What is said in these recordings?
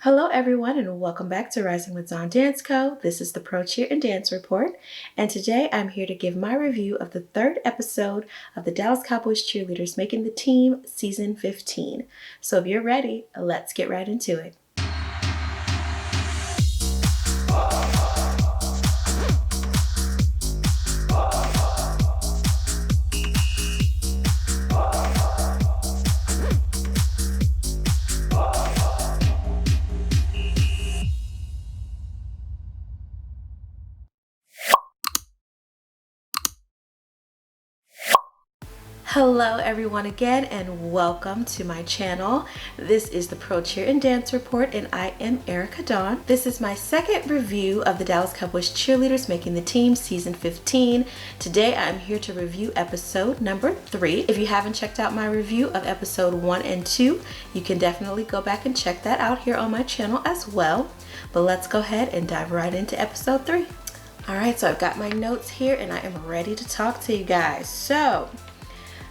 Hello everyone and welcome back to Rising with Dawn Dance Co. This is the Pro Cheer and Dance Report, and today I'm here to give my review of the third episode of the Dallas Cowboys Cheerleaders Making the Team Season 15. So if you're ready, let's get right into it. Hello everyone again and welcome to my channel. This is the Pro Cheer and Dance Report and I am Erica Dawn. This is my second review of the Dallas Cowboys Cheerleaders Making the Team Season 15. Today I'm here to review episode number 3. If you haven't checked out my review of episode 1 and 2, you can definitely go back and check that out here on my channel as well. But let's go ahead and dive right into episode 3. Alright, so I've got my notes here and I am ready to talk to you guys. So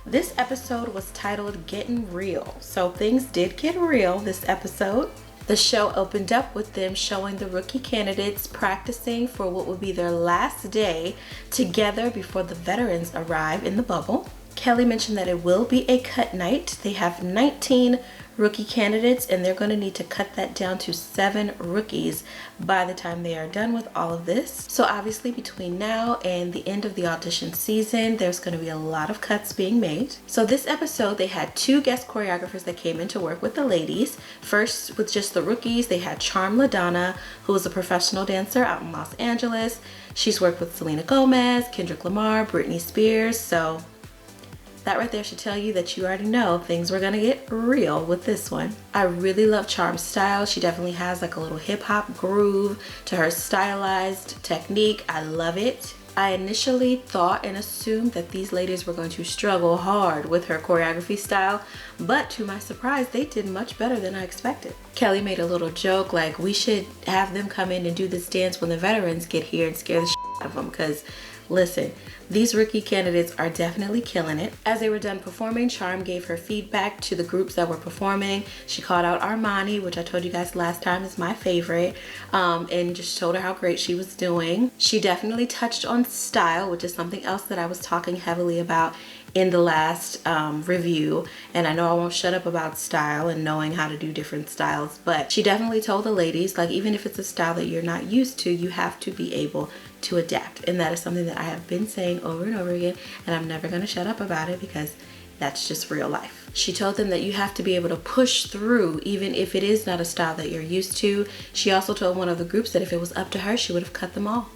this episode was titled Getting Real. So things did get real this episode. The show opened up with them showing the rookie candidates practicing for what would be their last day together before the veterans arrive in the bubble. Kelly mentioned that it will be a cut night. They have 19 rookie candidates and they're going to need to cut that down to 7 rookies by the time they are done with all of this. So obviously between now and the end of the audition season, there's going to be a lot of cuts being made. So this episode, they had 2 guest choreographers that came in to work with the ladies. First, with just the rookies, they had Charm LaDonna, who is a professional dancer out in Los Angeles. She's worked with Selena Gomez, Kendrick Lamar, Britney Spears. So that right there should tell you that you already know things were gonna get real with this one. I really love Charm's style. She definitely has like a little hip hop groove to her stylized technique. I love it. I initially thought and assumed that these ladies were going to struggle hard with her choreography style, but to my surprise, they did much better than I expected. Kelly made a little joke like, we should have them come in and do this dance when the veterans get here and scare the shit out of them, because listen, these rookie candidates are definitely killing it. As they were done performing, Charm gave her feedback to the groups that were performing. She called out Armani, which I told you guys last time is my favorite, and just told her how great she was doing. She definitely touched on style, which is something else that I was talking heavily about in the last review, and I know I won't shut up about style and knowing how to do different styles, but she definitely told the ladies, like, even if it's a style that you're not used to, you have to be able to adapt. And that is something that I have been saying over and over again, and I'm never going to shut up about it because that's just real life. She told them that you have to be able to push through even if it is not a style that you're used to. She also told one of the groups that if it was up to her, she would have cut them all.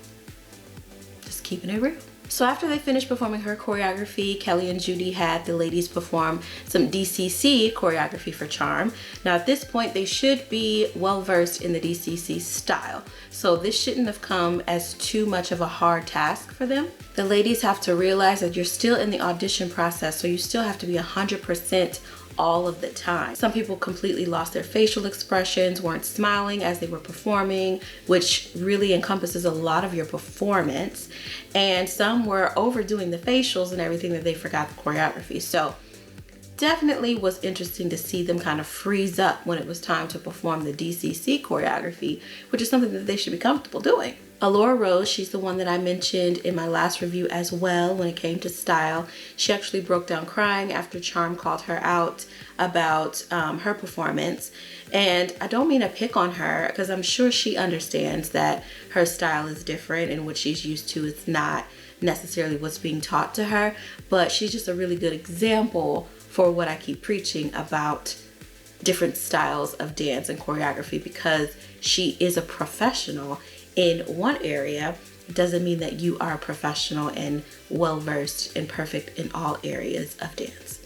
Just keeping it real. So after they finished performing her choreography, Kelly and Judy had the ladies perform some DCC choreography for Charm. Now at this point, they should be well versed in the DCC style. So this shouldn't have come as too much of a hard task for them. The ladies have to realize that you're still in the audition process, so you still have to be 100% all of the time. Some people completely lost their facial expressions, weren't smiling as they were performing, which really encompasses a lot of your performance. And some were overdoing the facials and everything that they forgot the choreography. So definitely was interesting to see them kind of freeze up when it was time to perform the DCC choreography, which is something that they should be comfortable doing. Alora Rose, she's the one that I mentioned in my last review as well when it came to style. She actually broke down crying after Charm called her out about her performance. And I don't mean to pick on her because I'm sure she understands that her style is different and what she's used to is not necessarily what's being taught to her. But she's just a really good example for what I keep preaching about different styles of dance and choreography, because she is a professional in one area. It doesn't mean that you are a professional and well-versed and perfect in all areas of dance.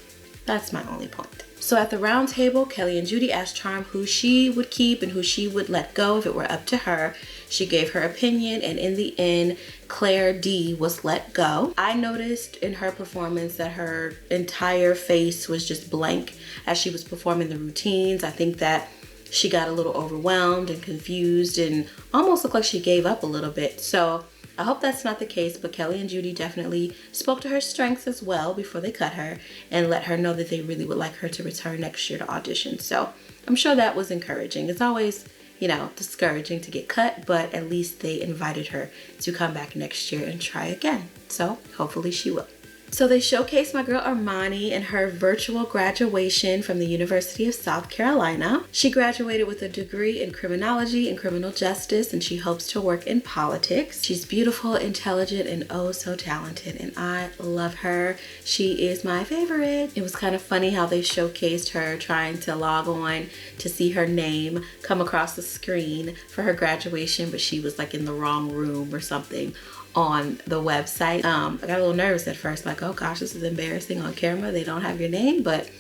That's my only point. So at the round table, Kelly and Judy asked Charm who she would keep and who she would let go if it were up to her. She gave her opinion, and in the end, Claire D was let go. I noticed in her performance that her entire face was just blank as she was performing the routines. I think that she got a little overwhelmed and confused and almost looked like she gave up a little bit. So I hope that's not the case, but Kelly and Judy definitely spoke to her strengths as well before they cut her and let her know that they really would like her to return next year to audition. So I'm sure that was encouraging. It's always, you know, discouraging to get cut, but at least they invited her to come back next year and try again. So hopefully she will. So they showcased my girl Armani in her virtual graduation from the University of South Carolina. She graduated with a degree in criminology and criminal justice, and she hopes to work in politics. She's beautiful, intelligent, and oh so talented, and I love her. She is my favorite. It was kind of funny how they showcased her trying to log on to see her name come across the screen for her graduation, but she was like in the wrong room or something on the website. I got a little nervous at first, like, oh gosh, this is embarrassing on camera. They don't have your name, but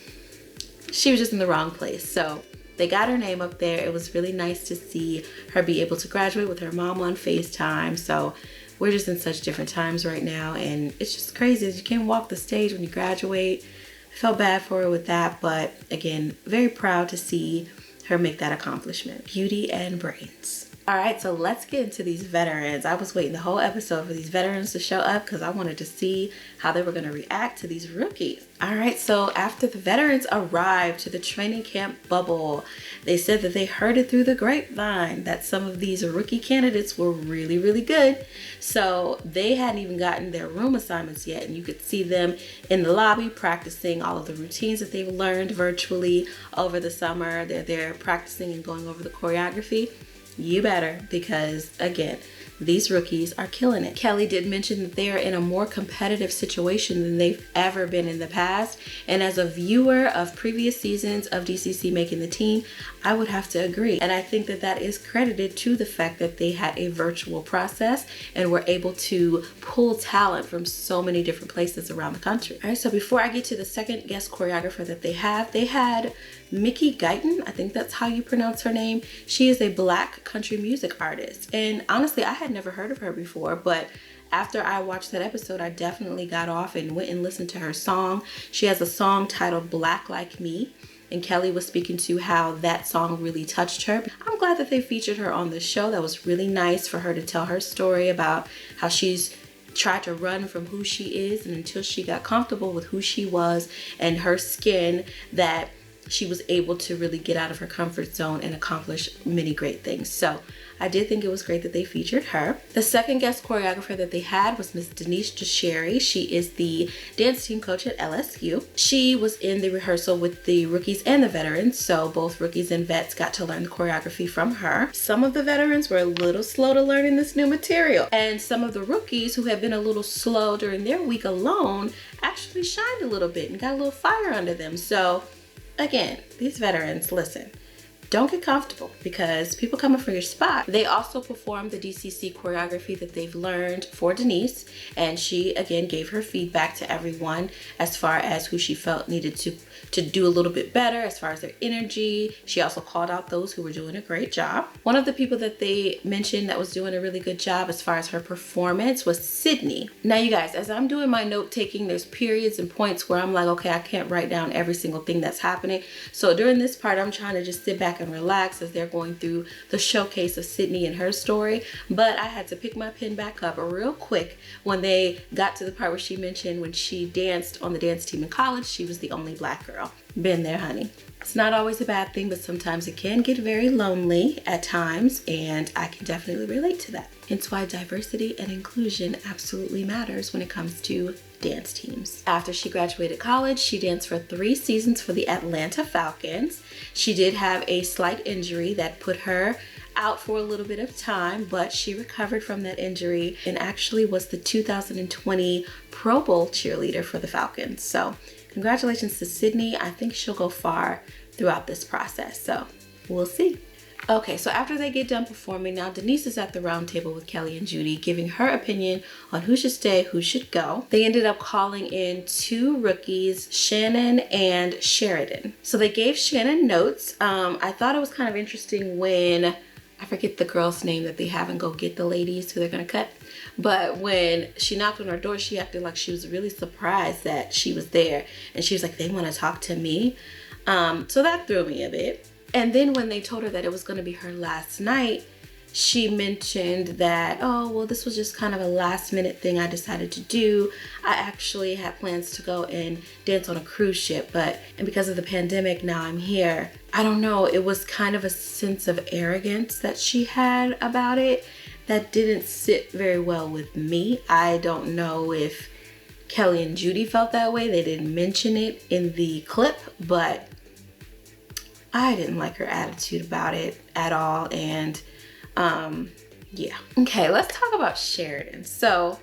she was just in the wrong place. So they got her name up there. It was really nice to see her be able to graduate with her mom on FaceTime. So we're just in such different times right now, and it's just crazy. You can't walk the stage when you graduate. I felt bad for her with that, but again, very proud to see her make that accomplishment. Beauty and brains. All right, so let's get into these veterans. I was waiting the whole episode for these veterans to show up because I wanted to see how they were going to react to these rookies. All right, so after the veterans arrived to the training camp bubble, they said that they heard it through the grapevine that some of these rookie candidates were really, really good. So they hadn't even gotten their room assignments yet, and you could see them in the lobby practicing all of the routines that they've learned virtually over the summer. They're there practicing and going over the choreography. You better, because again, these rookies are killing it. Kelly did mention that they are in a more competitive situation than they've ever been in the past. And as a viewer of previous seasons of DCC Making the Team, I would have to agree. And I think that that is credited to the fact that they had a virtual process and were able to pull talent from so many different places around the country. All right, so before I get to the second guest choreographer that they had Mickey Guyton, I think that's how you pronounce her name. She is a Black country music artist. And honestly, I had never heard of her before, but after I watched that episode, I definitely got off and went and listened to her song. She has a song titled Black Like Me, and Kelly was speaking to how that song really touched her. I'm glad that they featured her on the show. That was really nice for her to tell her story about how she's tried to run from who she is, and until she got comfortable with who she was and her skin, that she was able to really get out of her comfort zone and accomplish many great things. So I did think it was great that they featured her. The second guest choreographer that they had was Miss Denise DeSherry. She is the dance team coach at LSU. She was in the rehearsal with the rookies and the veterans, so both rookies and vets got to learn the choreography from her. Some of the veterans were a little slow to learning this new material, and some of the rookies who had been a little slow during their week alone actually shined a little bit and got a little fire under them. So again, these veterans, listen, don't get comfortable because people coming for your spot. They also performed the DCC choreography that they've learned for Denise, and she again gave her feedback to everyone as far as who she felt needed to do a little bit better as far as their energy. She also called out those who were doing a great job. One of the people that they mentioned that was doing a really good job as far as her performance was Sydney. Now you guys, as I'm doing my note taking, there's periods and points where I'm like, okay, I can't write down every single thing that's happening. So during this part, I'm trying to just sit back and relax as they're going through the showcase of Sydney and her story. But I had to pick my pen back up real quick when they got to the part where she mentioned when she danced on the dance team in college, she was the only Black girl. Been there, honey. It's not always a bad thing, but sometimes it can get very lonely at times, and I can definitely relate to that. Hence why diversity and inclusion absolutely matters when it comes to dance teams. After she graduated college, she danced for 3 seasons for the Atlanta Falcons. She did have a slight injury that put her out for a little bit of time, but she recovered from that injury and actually was the 2020 Pro Bowl cheerleader for the Falcons. So congratulations to Sydney. I think she'll go far throughout this process, so we'll see. Okay, so after they get done performing, now Denise is at the round table with Kelly and Judy, giving her opinion on who should stay, who should go. They ended up calling in 2 rookies, Shannon and Sheridan. So they gave Shannon notes. I thought it was kind of interesting when, I forget the girl's name that they have and go get the ladies who they're gonna cut. But when she knocked on her door, she acted like she was really surprised that she was there. And she was like, they wanna talk to me? So that threw me a bit. And then when they told her that it was gonna be her last night, she mentioned that, oh, well, this was just kind of a last minute thing I decided to do. I actually had plans to go and dance on a cruise ship, and because of the pandemic, now I'm here. I don't know, it was kind of a sense of arrogance that she had about it that didn't sit very well with me. I don't know if Kelly and Judy felt that way. They didn't mention it in the clip, but I didn't like her attitude about it at all. And yeah. Okay, let's talk about Sheridan. So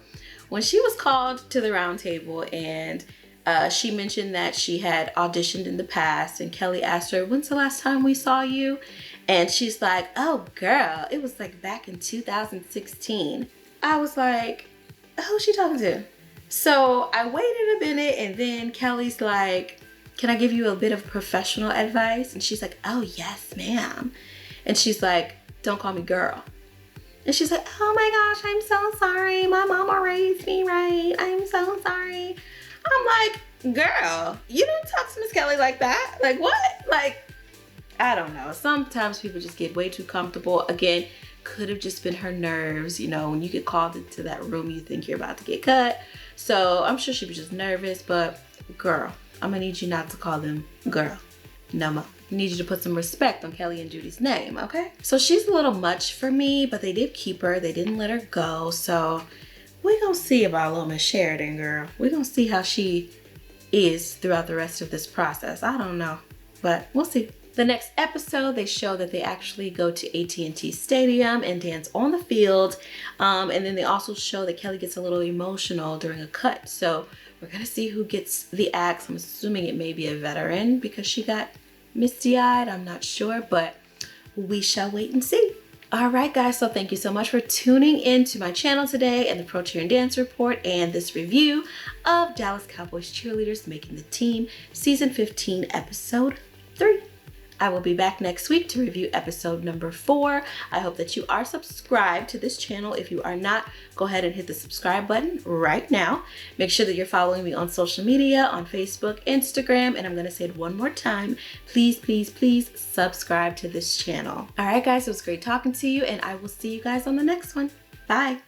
when she was called to the round table and she mentioned that she had auditioned in the past, and Kelly asked her, when's the last time we saw you? And she's like, oh girl, it was like back in 2016. I was like, who's she talking to? So I waited a minute, and then Kelly's like, can I give you a bit of professional advice? And she's like, oh yes, ma'am. And she's like, don't call me girl. And she's like, oh my gosh, I'm so sorry. My mama raised me right. I'm so sorry. I'm like, girl, you didn't talk to Miss Kelly like that. Like what? Like, I don't know. Sometimes people just get way too comfortable. Again, could have just been her nerves. You know, when you get called into that room, you think you're about to get cut. So I'm sure she was just nervous, but girl, I'm gonna need you not to call them girl no more. I need you to put some respect on Kelly and Judy's name, okay? So she's a little much for me, but they did keep her. They didn't let her go. So we're gonna see about little Miss Sheridan, girl. We're gonna see how she is throughout the rest of this process. I don't know, but we'll see. The next episode, they show that they actually go to AT&T Stadium and dance on the field. And then they also show that Kelly gets a little emotional during a cut. So we're gonna see who gets the axe. I'm assuming it may be a veteran because she got misty-eyed. I'm not sure, but we shall wait and see. All right, guys, so thank you so much for tuning in to my channel today and the Pro Cheer and Dance Report and this review of Dallas Cowboys Cheerleaders Making the Team Season 15, Episode 3. I will be back next week to review episode number 4. I hope that you are subscribed to this channel. If you are not, go ahead and hit the subscribe button right now. Make sure that you're following me on social media, on Facebook, Instagram, and I'm going to say it one more time. Please, please, please subscribe to this channel. All right, guys, it was great talking to you, and I will see you guys on the next one. Bye.